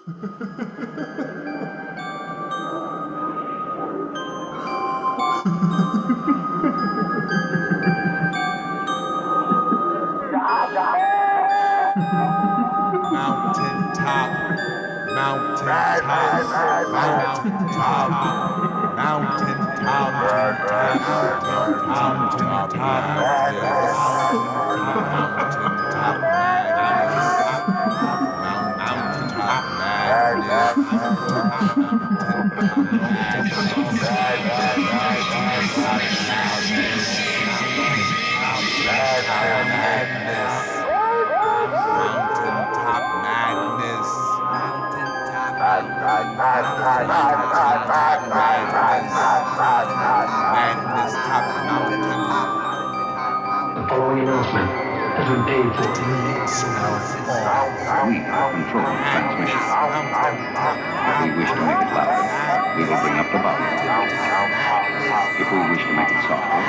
The following announcement has been paid for. We control the transmission. If we wish to make it louder, we will bring up the volume. If we wish to make it softer,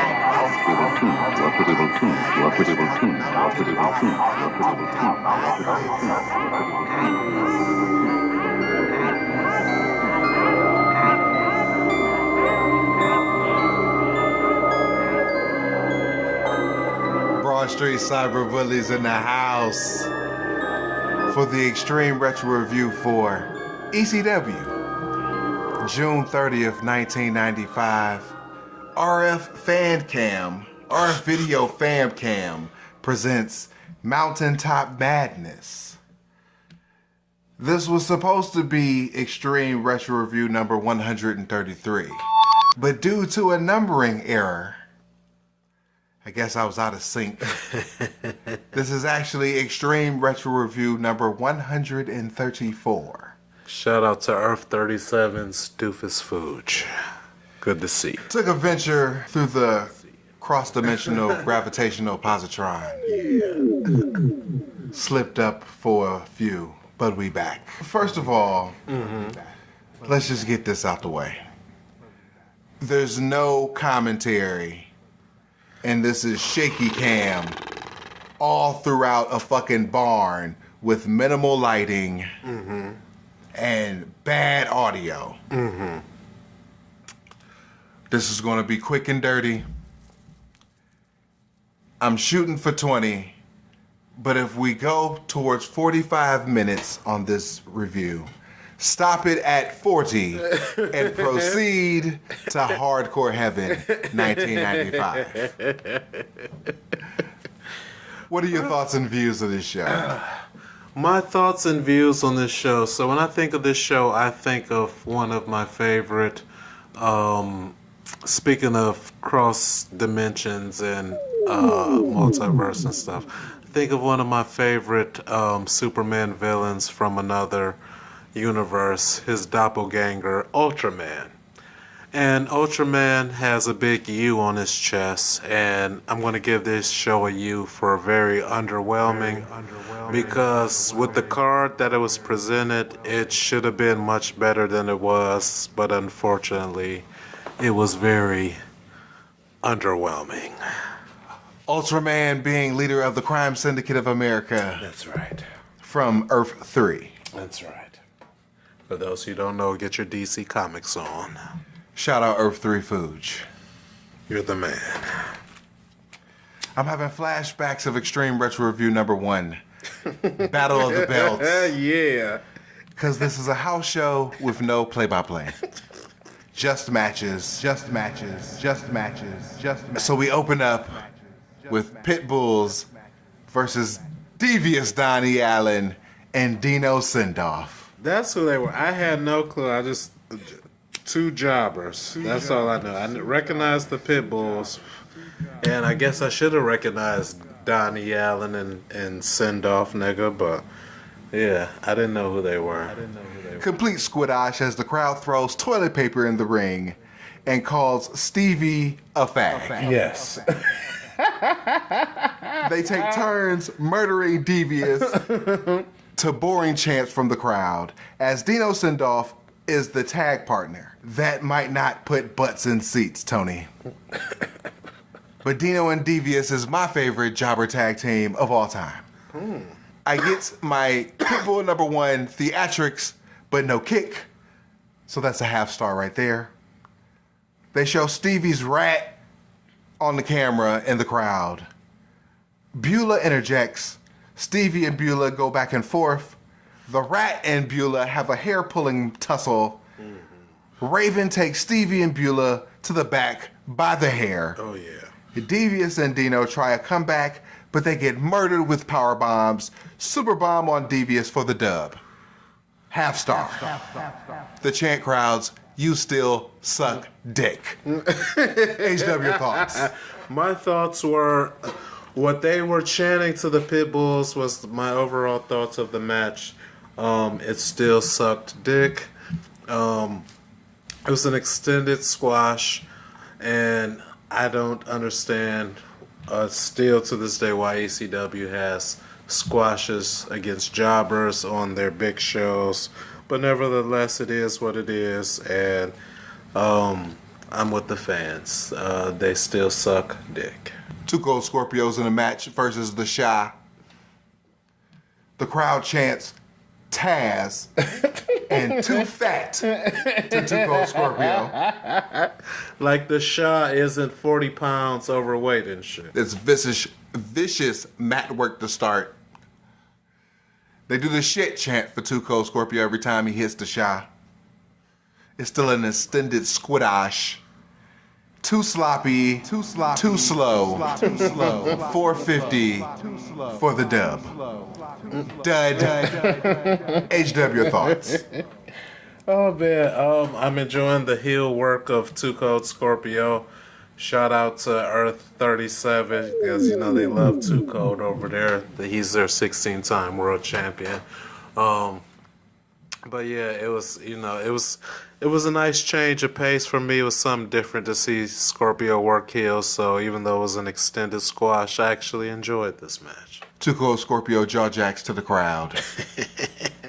we will tune to a pretty tune, to a pretty tune, to a pretty tune, to a pretty tune, to a pretty tune. Broad Street Cyber Bullies in the house for the Extreme Retro Review for ECW, June 30th, 1995. RF Video Fam Cam presents Mountaintop Madness. This was supposed to be Extreme Retro Review number 133, but due to a numbering error, I guess I was out of sync. This is actually Extreme Retro Review number 134. Shout out to Earth 37's Doofus Fooge. Good to see. Took a venture through the cross-dimensional gravitational positron. Slipped up for a few, but we back. First of all, let's just get this out the way. There's no commentary. And this is shaky cam all throughout a fucking barn with minimal lighting and bad audio. This is going to be quick and dirty. I'm shooting for 20, but if we go towards 45 minutes on this review, stop it at 40 and proceed to Hardcore Heaven 1995. What are your thoughts and views of this show? My thoughts and views on this show. So when I think of this show, I think of one of my favorite, speaking of cross dimensions and multiverse and stuff, think of one of my favorite Superman villains from another universe, his doppelganger, Ultraman. And Ultraman has a big U on his chest, and I'm going to give this show a U for very underwhelming, because with the card that it was presented, it should have been much better than it was, but unfortunately, it was very underwhelming. Ultraman being leader of the Crime Syndicate of America. That's right. From Earth 3. That's right. For those who don't know, get your DC Comics on. Shout out Earth 3 Fooge. You're the man. I'm having flashbacks of Extreme Retro Review number 1. Battle of the Belts. Yeah. Because this is a house show with no play-by-play. Just matches, just matches, just matches, just matches. So we open up with Pit Bulls versus Devious Donnie Allen and Dino Sendoff. That's who they were. I had no clue. I just... Two jobbers. That's all I know. I recognized the Pit Bulls. And I guess I should have recognized Donnie Allen and Sendoff, nigga. But, yeah, I didn't know who they were. Complete squidash as the crowd throws toilet paper in the ring and calls Stevie a fag. Yes. They take turns murdering Devious to boring chants from the crowd, as Dino Sendoff is the tag partner. That might not put butts in seats, Tony. But Dino and Devious is my favorite jobber tag team of all time. I get my Pitbull number 1 theatrics but no kick. So that's a half star right there. They show Stevie's rat on the camera in the crowd. Beulah interjects. Stevie and Beulah go back and forth. The rat and Beulah have a hair-pulling tussle. Raven takes Stevie and Beulah to the back by the hair. Oh, yeah. Devious and Dino try a comeback, but they get murdered with power bombs. Super bomb on Devious for the dub. Half star. The chant crowds, you still suck dick. HW thoughts. My thoughts were, what they were chanting to the pit bulls was my overall thoughts of the match. It still sucked dick. It was an extended squash, and I don't understand still to this day why ECW has squashes against jobbers on their big shows. But nevertheless, it is what it is, and I'm with the fans. They still suck dick. Two Cold Scorpios in a match versus the Shy. The crowd chants Taz and Too Fat to Two Cold Scorpio. Like the Shy isn't 40 pounds overweight and shit. It's vicious mat work to start. They do the shit chant for Two Cold Scorpio every time he hits the Shy. It's still an extended squidash. Too sloppy, too slow. 450 for the dub. Dud. HW thoughts. Oh man, I'm enjoying the heel work of Two Cold Scorpio. Shout out to Earth 37 because you know they love Two Cold over there. He's their 16-time world champion. But yeah, it was a nice change of pace for me. It was something different to see Scorpio work heels. So even though it was an extended squash, I actually enjoyed this match. Two Cold Scorpio jaw jacks to the crowd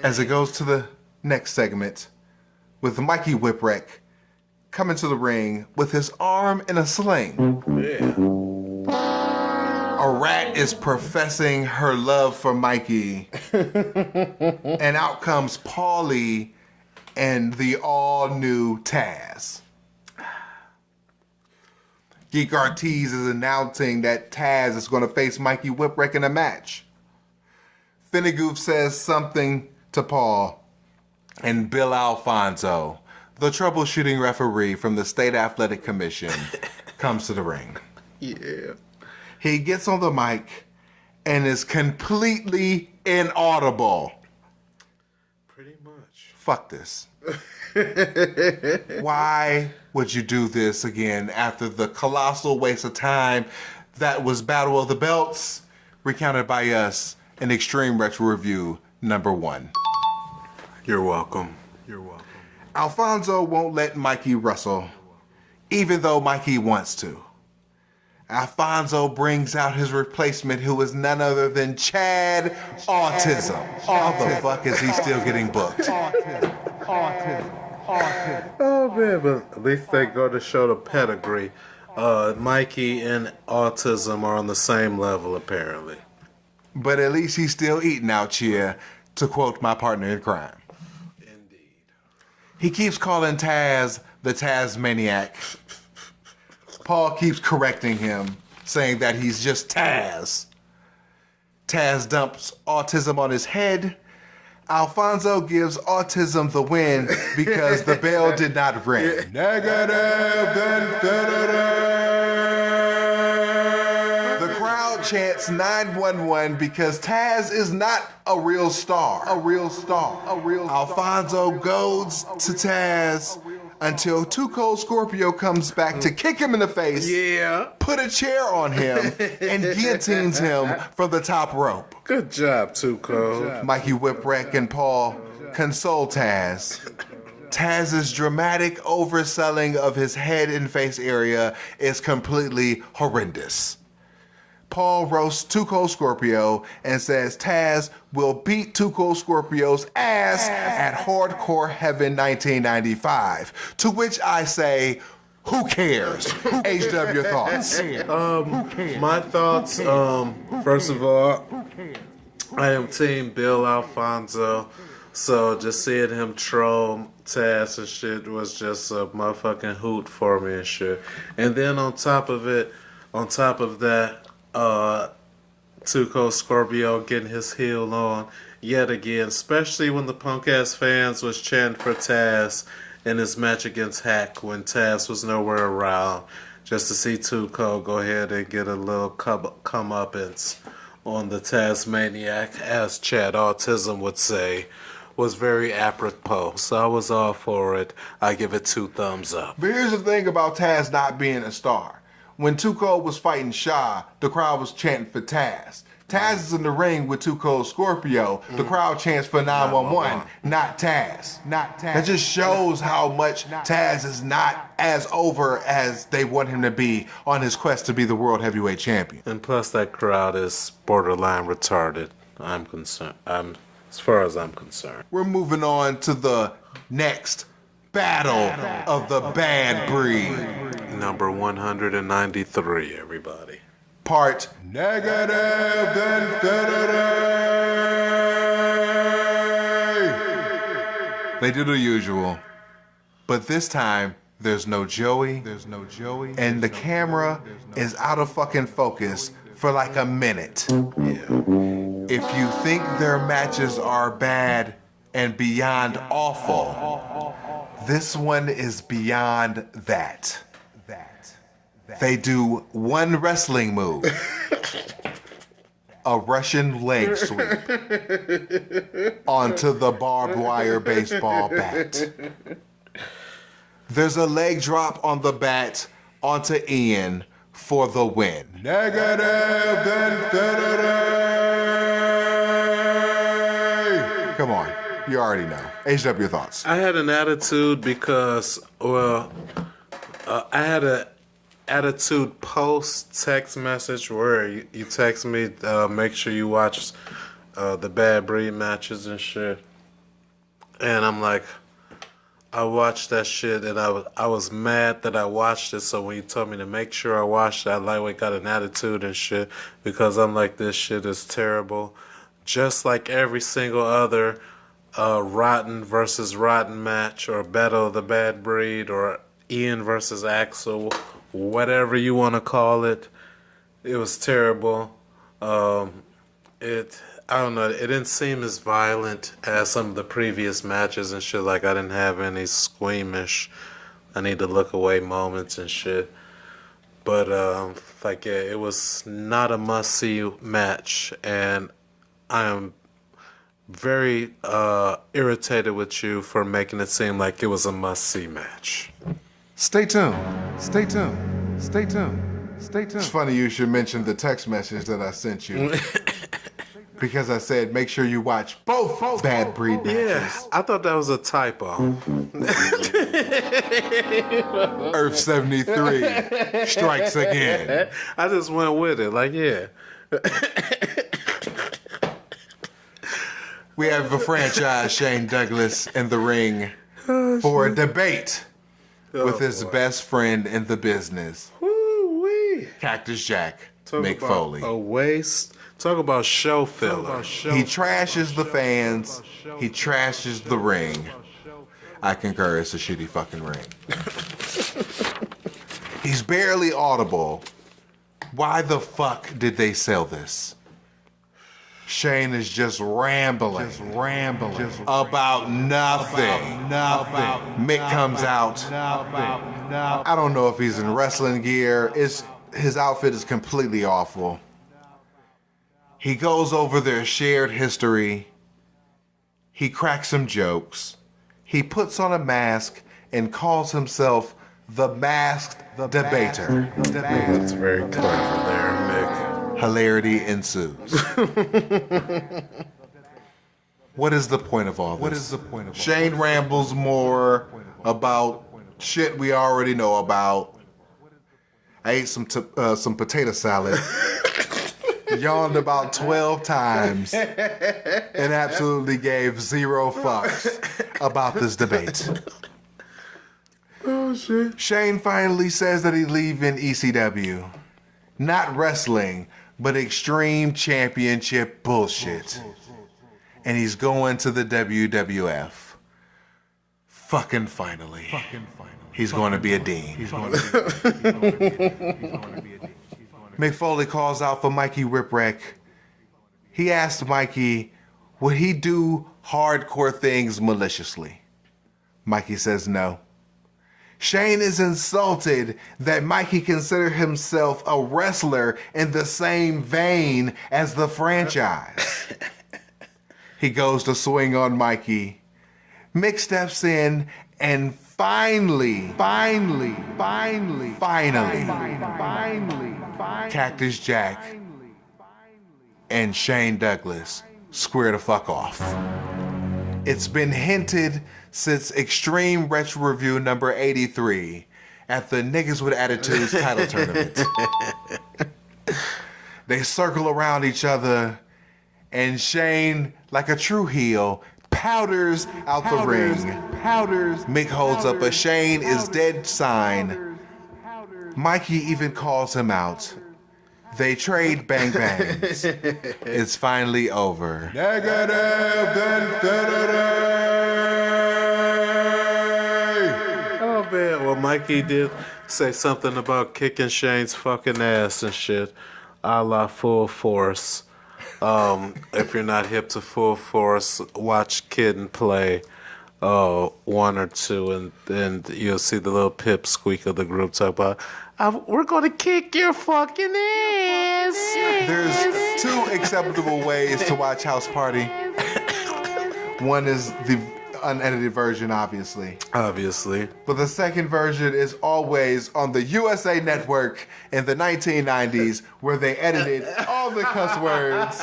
as it goes to the next segment with Mikey Whipwreck coming to the ring with his arm in a sling. Yeah. A rat is professing her love for Mikey. And out comes Paulie and the all-new Taz. Geek Ortiz is announcing that Taz is going to face Mikey Whipwreck in a match. Finnegoof says something to Paul, and Bill Alfonso, the troubleshooting referee from the State Athletic Commission, comes to the ring. Yeah. He gets on the mic and is completely inaudible. Pretty much. Fuck this. Why would you do this again after the colossal waste of time that was Battle of the Belts, recounted by us in Extreme Retro Review #1? You're welcome. You're welcome. Alfonso won't let Mikey wrestle, even though Mikey wants to. Alfonso brings out his replacement, who is none other than Chad Autism. How the fuck is he still getting booked? Oh man, but at least they go to show the pedigree. Mikey and Autism are on the same level, apparently. But at least he's still eating out here, to quote my partner in crime. Indeed. He keeps calling Taz the Tasmaniac. Paul keeps correcting him, saying that he's just Taz. Taz dumps Autism on his head. Alfonso gives Autism the win because the bell did not ring. Negative infinity. The crowd chants 911 because Taz is not a real star. Alfonso goes to Taz until Two Cold Scorpio comes back to kick him in the face, put a chair on him, and guillotines him from the top rope. Good job, Two Cold. Mikey Whipwreck and Paul console Taz. Taz's dramatic overselling of his head and face area is completely horrendous. Paul roasts Two Cold Scorpio and says Taz will beat Two Cold Scorpio's ass at Hardcore Heaven 1995. To which I say, who cares? HW thoughts. My thoughts, first of all, I am Team Bill Alfonso. So just seeing him troll Taz and shit was just a motherfucking hoot for me and shit. And then on top of that, Tuco Scorpio getting his heel on yet again, especially when the punk ass fans was chanting for Taz in his match against Hack when Taz was nowhere around. Just to see Tuco go ahead and get a little comeuppance on the Tasmaniac, as Chad Autism would say, was very apropos. So I was all for it. I give it 2 thumbs up. But here's the thing about Taz not being a star. When Tuco was fighting Shaw, the crowd was chanting for Taz. Taz is in the ring with Tuco Scorpio. The crowd chants for 911, not Taz. That just shows how much Taz is not as over as they want him to be on his quest to be the World Heavyweight Champion. And plus that crowd is borderline retarded. As far as I'm concerned. We're moving on to the next battle of the bad breed. Number 193, everybody. Part Negative Infinity. They do the usual, but this time there's no Joey. And the camera is out of fucking focus for like a minute. If you think their matches are bad and beyond awful, this one is beyond that. They do one wrestling move. A Russian leg sweep onto the barbed wire baseball bat. There's a leg drop on the bat onto Ian for the win. Negative Infinity. Come on, you already know. Age up your thoughts. I had an attitude because, I had a attitude post text message where you text me, make sure you watch the Bad Breed matches and shit. And I'm like, I watched that shit and I was mad that I watched it. So when you told me to make sure I watched it, I lightweight got an attitude and shit because I'm like, this shit is terrible. Just like every single other Rotten versus Rotten match or Battle of the Bad Breed or Ian versus Axel, whatever you want to call it, it was terrible. I don't know, it didn't seem as violent as some of the previous matches and shit. Like I didn't have any squeamish, I need to look away moments and shit. But it was not a must-see match, and I am very irritated with you for making it seem like it was a must-see match. Stay tuned. It's funny you should mention the text message that I sent you. Because I said, make sure you watch both Bad Breed matches. Yeah, I thought that was a typo. Earth 73 strikes again. I just went with it, like, yeah. We have a franchise, Shane Douglas, in the ring for a debate with his best friend in the business, Cactus Jack Mick Foley. A waste. Talk about show filler. He trashes the fans. He trashes the ring. I concur, it's a shitty fucking ring. He's barely audible. Why the fuck did they sell this? Shane is just rambling about nothing. Mick comes out. I don't know if he's in wrestling gear. His outfit is completely awful. He goes over their shared history. He cracks some jokes. He puts on a mask and calls himself the Masked Debater. That's very clever there, Mick. Hilarity ensues. What is the point of all this? Shane rambles more about shit we already know about. I ate some potato salad. Yawned about 12 times and absolutely gave 0 fucks about this debate. Oh, shit. Shane finally says that he's leaving ECW. Not wrestling, but Extreme Championship bullshit. and he's going to the WWF. Fucking finally. He's going to be a dean. Mick Foley calls out for Mikey Whipwreck. He asked Mikey, would he do hardcore things maliciously? Mikey says no. Shane is insulted that Mikey considered himself a wrestler in the same vein as the franchise. He goes to swing on Mikey. Mick steps in and finally, Cactus Jack and Shane Douglas square the fuck off. It's been hinted since Extreme Retro Review number 83 at the Niggas with Attitudes title tournament. They circle around each other, and Shane, like a true heel, powders out the ring. Mick holds up a Shane is dead sign. Mikey even calls him out. They trade bang bangs. It's finally over. Negative Infinity! Oh man, well Mikey did say something about kicking Shane's fucking ass and shit, a la Full Force. If you're not hip to Full Force, watch Kid and Play 1 or 2, and you'll see the little pipsqueak of the group talk about, we're gonna kick your fucking ass. There's two acceptable ways to watch House Party. One is the unedited version, obviously. But the second version is always on the USA Network in the 1990s, where they edited all the cuss words.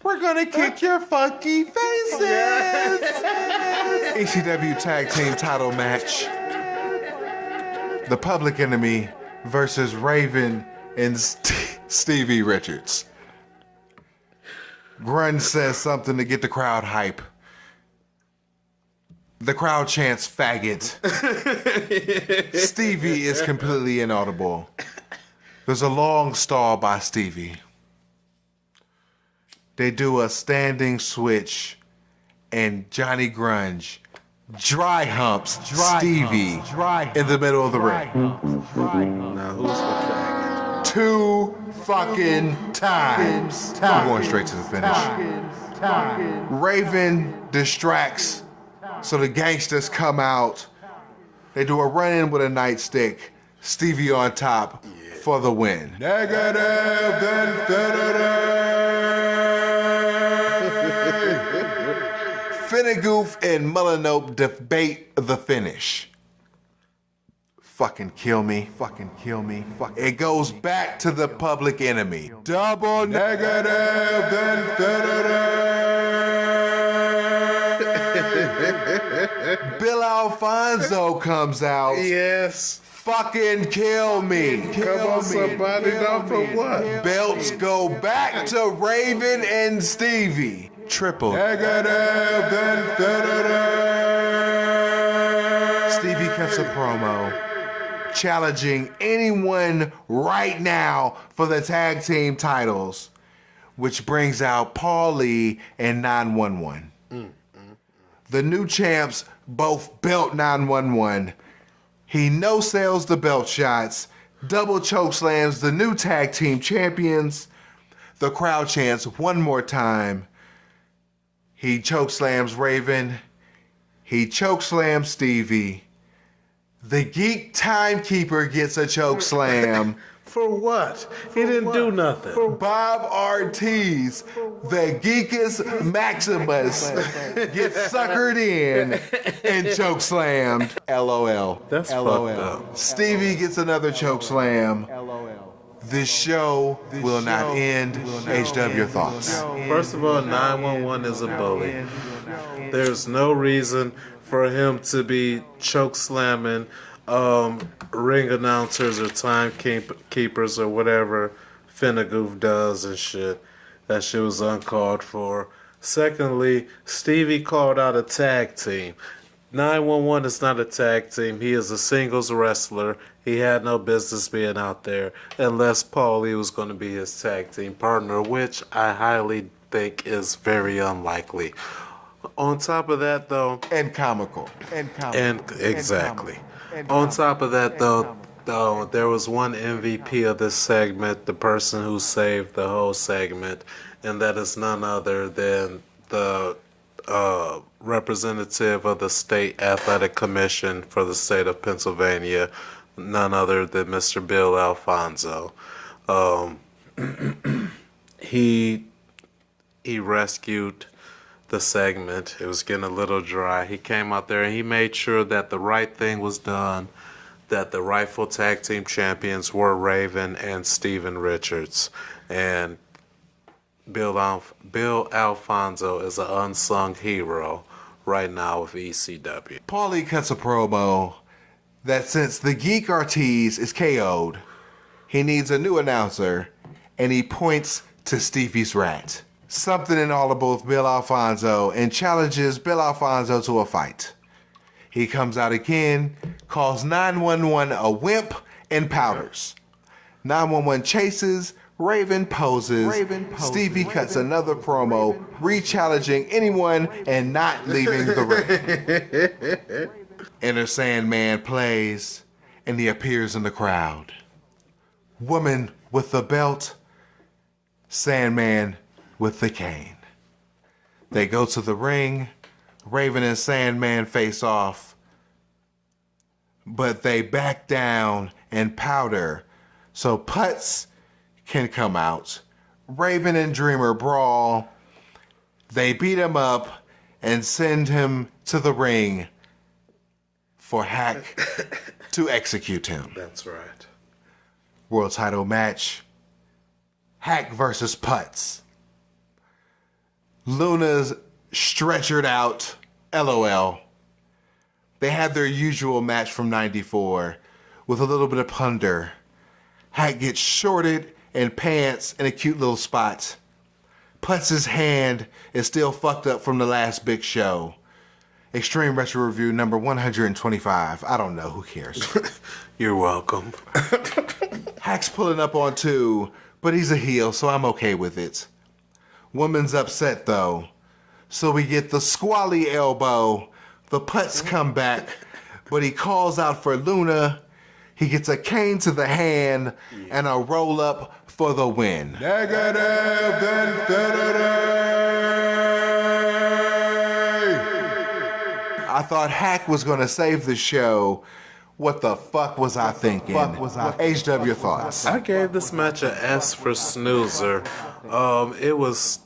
We're gonna kick your funky faces. ECW Tag Team Title Match. The Public Enemy versus Raven and Stevie Richards. Grunge says something to get the crowd hype. The crowd chants faggot. Stevie is completely inaudible. There's a long stall by Stevie. They do a standing switch, and Johnny Grunge dry humps Stevie in the middle of the ring. Now who's the faggot? 2 fucking times. I'm going straight to the finish. Raven distracts, so the gangsters come out. They do a run-in with a nightstick. Stevie on top for the win. Negative Infinity! Finnegoof and Mullinope debate the finish. Fucking kill me. It goes back to the Public Enemy. Double Negative Infinity! Bill Alfonso comes out. Yes. Fucking kill me. Come on, somebody, down for what? Belts go back to Raven and Stevie. Triple Negative Infinity! Stevie cuts a promo challenging anyone right now for the tag team titles, which brings out Paul Lee and 911. The new champs both belt 911. He no-sells the belt shots, double choke slams the new tag team champions. The crowd chants one more time. He choke slams Raven. He choke slams Stevie. The Geek Timekeeper gets a choke slam. For what? He didn't do nothing. Bob Ortiz, the Geekus Maximus, gets suckered in and choke slammed. LOL. That's LOL. fucked up. Stevie gets another choke slam. This show will not end. HW, your thoughts? First of all, 911 is a bully. There's no reason for him to be choke slamming ring announcers or timekeepers or whatever Finnegoof does and shit. That shit was uncalled for. Secondly, Stevie called out a tag team. 911 is not a tag team. He is a singles wrestler. He had no business being out there unless Paulie was going to be his tag team partner, which I highly think is very unlikely. On top of that, though, And comical. and exactly. On top of that, though, there was one MVP of this segment, the person who saved the whole segment, and that is none other than the representative of the State Athletic Commission for the state of Pennsylvania, none other than Mr. Bill Alfonso. He rescued the segment. It was getting a little dry. He came out there and he made sure that the right thing was done, that the rightful tag team champions were Raven and Steven Richards. And Bill Alfonso is an unsung hero right now with ECW. Paulie cuts a promo that since the Geek Ortiz is KO'd, he needs a new announcer, and he points to Stevie's Rat. Something inaudible with Bill Alfonso and challenges Bill Alfonso to a fight. He comes out again, calls 911 a wimp, and powders. 911 chases, Raven poses, Stevie cuts another promo, re-challenging anyone and not leaving the ring. Enter Sandman plays, and he appears in the crowd. Woman with the belt, Sandman with the cane. They go to the ring, Raven and Sandman face off, but they back down and powder so Putz can come out. Raven and Dreamer brawl. They beat him up and send him to the ring for Hack to execute him. That's right. World title match. Hack versus Putz. Luna's stretchered out. LOL. They had their usual match from 94 with a little bit of plunder. Hack gets shorted and pants in a cute little spot. Putz's hand is still fucked up from the last big show. Extreme Retro Review number 125. I don't know, who cares? You're welcome. Hack's pulling up on 2, but he's a heel, so I'm okay with it. Woman's upset though, so we get the squally elbow. The Putz come back, but he calls out for Luna. He gets a cane to the hand and a roll up for the win. Negative infinity! I thought Hack was going to save the show. What the fuck was I thinking? HW thoughts. I gave this match an S for snoozer. It was,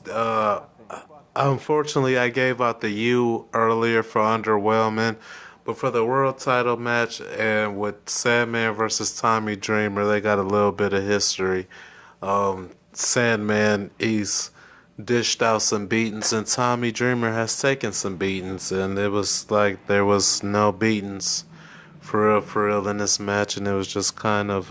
unfortunately, I gave out the U earlier for underwhelming. But for the world title match and with Sandman versus Tommy Dreamer, they got a little bit of history. Sandman, he's dished out some beatings, and Tommy Dreamer has taken some beatings, and it was like there was no beatings for real in this match, and it was just kind of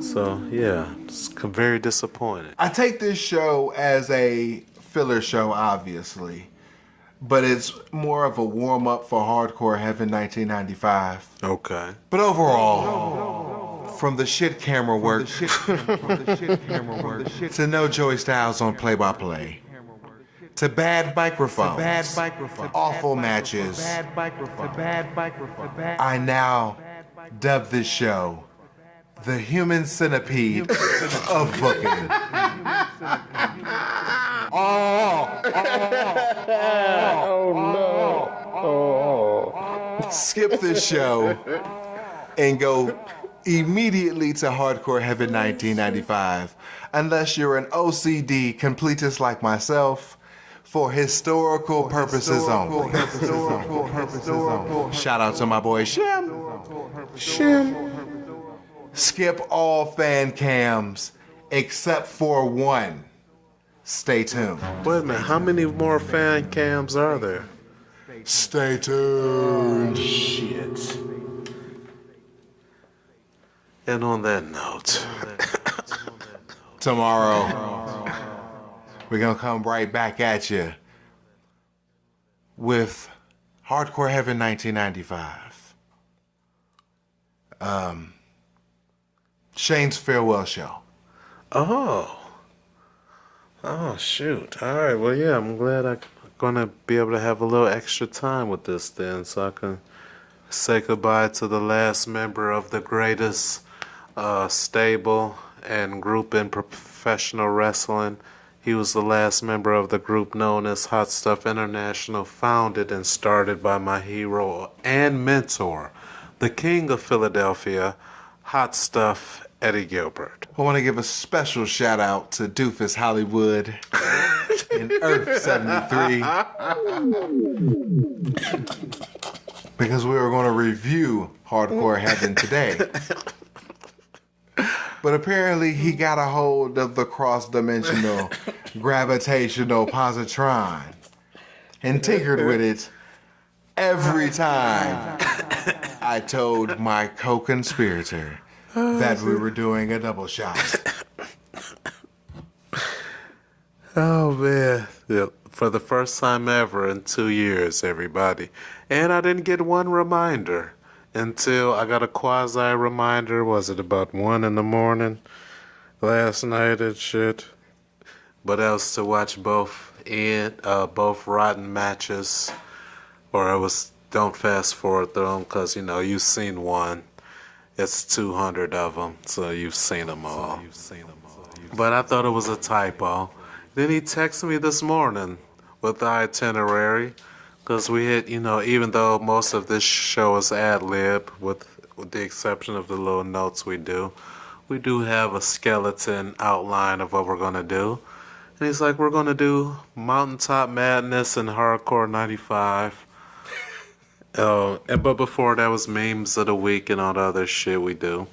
so yeah, it's very disappointing. I take this show as a filler show, obviously, but it's more of a warm-up for Hardcore Heaven 1995. Okay. But overall, from the shit camera work to no Joey Styles on play-by-play, to bad microphones, awful matches, I now dub this show the human centipede of booking. Skip this show and go immediately to Hardcore Heaven 1995, unless you're an OCD completist like myself, for historical purposes only. Shout out to my boy Shim. Skip all fan cams except for one. Stay tuned. Wait a minute, how many more fan cams are there? Stay tuned. Shit. And on that note, tomorrow, we're going to come right back at you with Hardcore Heaven 1995. Shane's farewell show. Oh. Oh, shoot. All right. Well, yeah, I'm glad I'm going to be able to have a little extra time with this then so I can say goodbye to the last member of the greatest stable and group in professional wrestling. He was the last member of the group known as Hot Stuff International, founded and started by my hero and mentor, the King of Philadelphia, Hot Stuff Eddie Gilbert. I want to give a special shout out to Doofus Hollywood and Earth 73 because we were going to review Hardcore Heaven today. But apparently he got a hold of the cross-dimensional gravitational positron and tinkered with it every time I told my co-conspirator that we were doing a double shot. Oh, man. Yeah, for the first time ever in 2 years, everybody. And I didn't get one reminder until I got a quasi-reminder. Was it about 1 in the morning last night and shit? But that was to watch both rotten matches. Or it was, don't fast forward through them because, you know, you've seen one. It's 200 of them, so you've seen them all. But I thought it was a typo. Then he texted me this morning with the itinerary, because we hit, you know, even though most of this show is ad-lib, with the exception of the little notes we do have a skeleton outline of what we're going to do. And he's like, we're going to do Mountaintop Madness and Hardcore 95. But before that was memes of the week and all the other shit we do.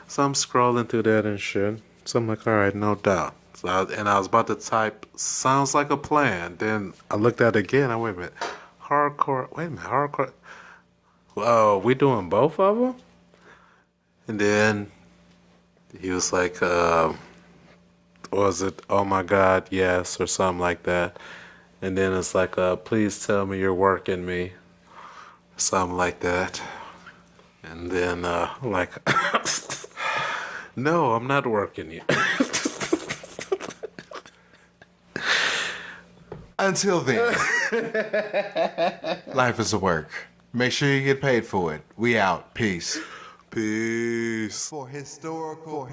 So I'm scrolling through that and shit. So I'm like, all right, no doubt. So I was about to type, sounds like a plan. Then I looked at it again. I wait a minute. Hardcore. Oh, we doing both of them? And then he was like, was it, oh my God, yes, or something like that. And then it's like, please tell me you're working me. Something like that. And then, like, no, I'm not working you. Until then, life is a work. Make sure you get paid for it. We out. Peace. Peace. For historical